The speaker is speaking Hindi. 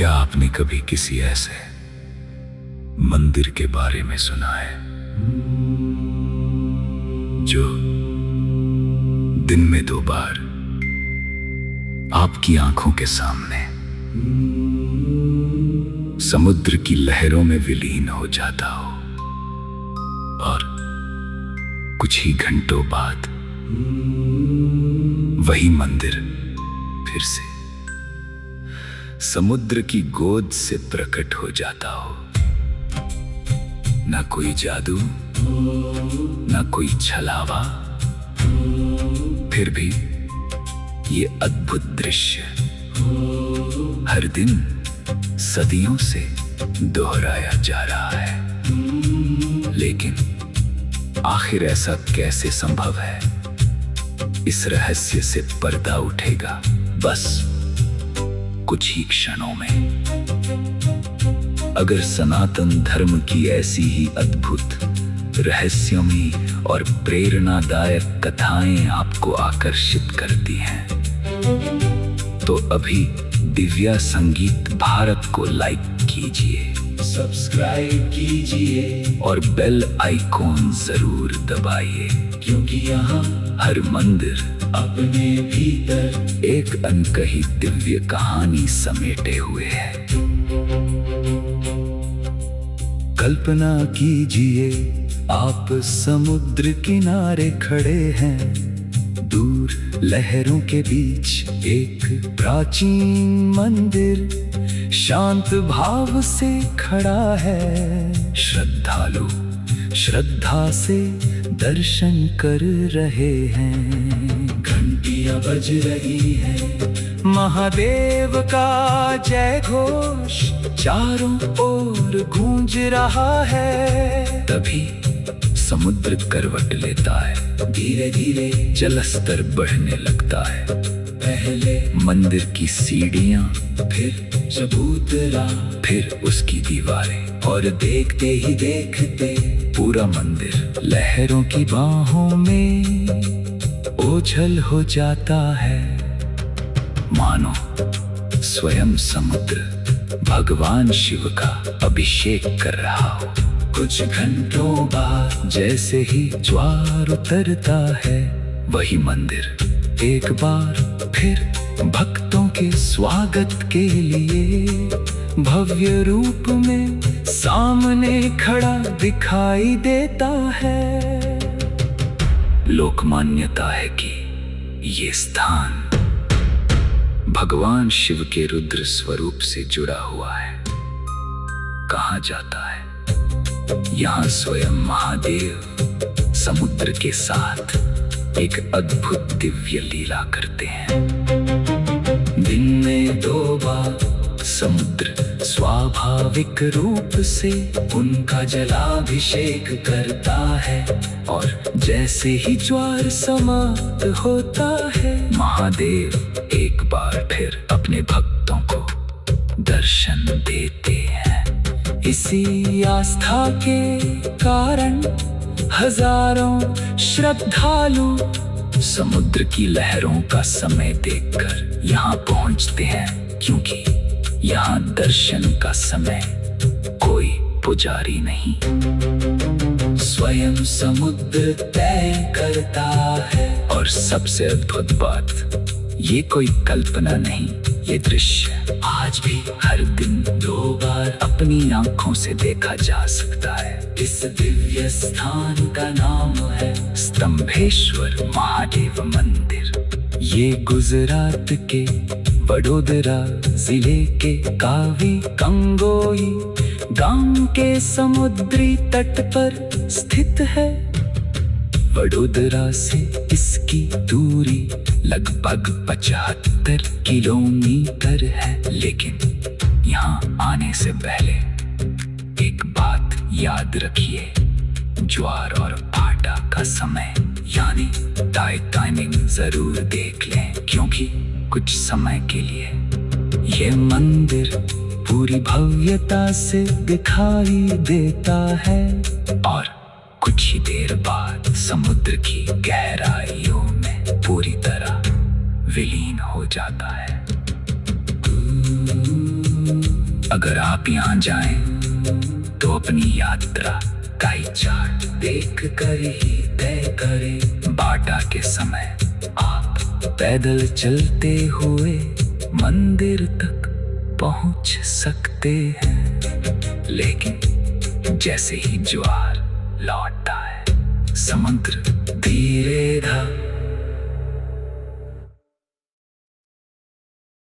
क्या आपने कभी किसी ऐसे मंदिर के बारे में सुना है जो दिन में 2 बार आपकी आंखों के सामने समुद्र की लहरों में विलीन हो जाता हो और कुछ ही घंटों बाद वही मंदिर फिर से समुद्र की गोद से प्रकट हो जाता हो? ना कोई जादू, ना कोई छलावा, फिर भी ये अद्भुत दृश्य हर दिन सदियों से दोहराया जा रहा है। लेकिन आखिर ऐसा कैसे संभव है? इस रहस्य से पर्दा उठेगा बस कुछ ही क्षणों में। अगर सनातन धर्म की ऐसी ही अद्भुत, रहस्यमयी और प्रेरणादायक कथाएं आपको आकर्षित करती हैं, तो अभी दिव्या संगीत भारत को लाइक कीजिए, सब्सक्राइब कीजिए और बेल आइकॉन जरूर दबाइए, क्योंकि यहाँ हर मंदिर अपने भीतर एक अनकही दिव्य कहानी समेटे हुए है। कल्पना कीजिए आप समुद्र किनारे खड़े हैं, दूर लहरों के बीच एक प्राचीन मंदिर शांत भाव से खड़ा है। श्रद्धालु श्रद्धा से दर्शन कर रहे हैं, घंटियां बज रही हैं, महादेव का जय घोष चारों ओर गूंज रहा है। तभी समुद्र करवट लेता है, धीरे धीरे जलस्तर बढ़ने लगता है। पहले मंदिर की सीढ़ियां, फिर चबूतरा, फिर उसकी दीवारें, और देखते ही देखते पूरा मंदिर लहरों की बाहों में ओझल हो जाता है। मानो स्वयं समुद्र भगवान शिव का अभिषेक कर रहा हो। कुछ घंटों बाद जैसे ही ज्वार उतरता है, वही मंदिर एक बार फिर भक्तों के स्वागत के लिए भव्य रूप में सामने खड़ा दिखाई देता है। लोक मान्यता है कि ये स्थान भगवान शिव के रुद्र स्वरूप से जुड़ा हुआ है। कहा जाता है यहाँ स्वयं महादेव समुद्र के साथ एक अद्भुत दिव्य लीला करते हैं। दिन में 2 बार समुद्र स्वाभाविक रूप से उनका जलाभिषेक करता है, और जैसे ही ज्वार समाप्त होता है, महादेव एक बार फिर अपने भक्तों को दर्शन देते हैं। इसी आस्था के कारण हजारों श्रद्धालु समुद्र की लहरों का समय देखकर यहाँ पहुँचते हैं, क्योंकि यहाँ दर्शन का समय कोई पुजारी नहीं, स्वयं समुद्र तय करता है। और सबसे अद्भुत बात, ये कोई कल्पना नहीं, ये दृश्य आज भी हर दिन 2 बार अपनी आंखों से देखा जा सकता है। इस दिव्य स्थान का नाम है स्तंभेश्वर महादेव मंदिर। ये गुजरात के वडोदरा जिले के कावी कंगोई गांव के समुद्री तट पर स्थित है। वडोदरा से इसकी दूरी लगभग 75 किलोमीटर है। लेकिन यहाँ आने से पहले एक बात याद रखिए, ज्वार और भाटा का समय यानी टाइमिंग जरूर देख लें, क्योंकि कुछ समय के लिए ये मंदिर पूरी भव्यता से दिखाई देता है, और कुछ ही देर बाद समुद्र की गहराइयों में पूरी तरह विलीन हो जाता है। अगर आप यहाँ जाएं तो अपनी यात्रा का ही चार्ट देख कर ही तय करें। बाटा के समय आप पैदल चलते हुए मंदिर तक पहुंच सकते हैं, लेकिन जैसे ही ज्वार लौटता है, समुद्र धीरे धीरे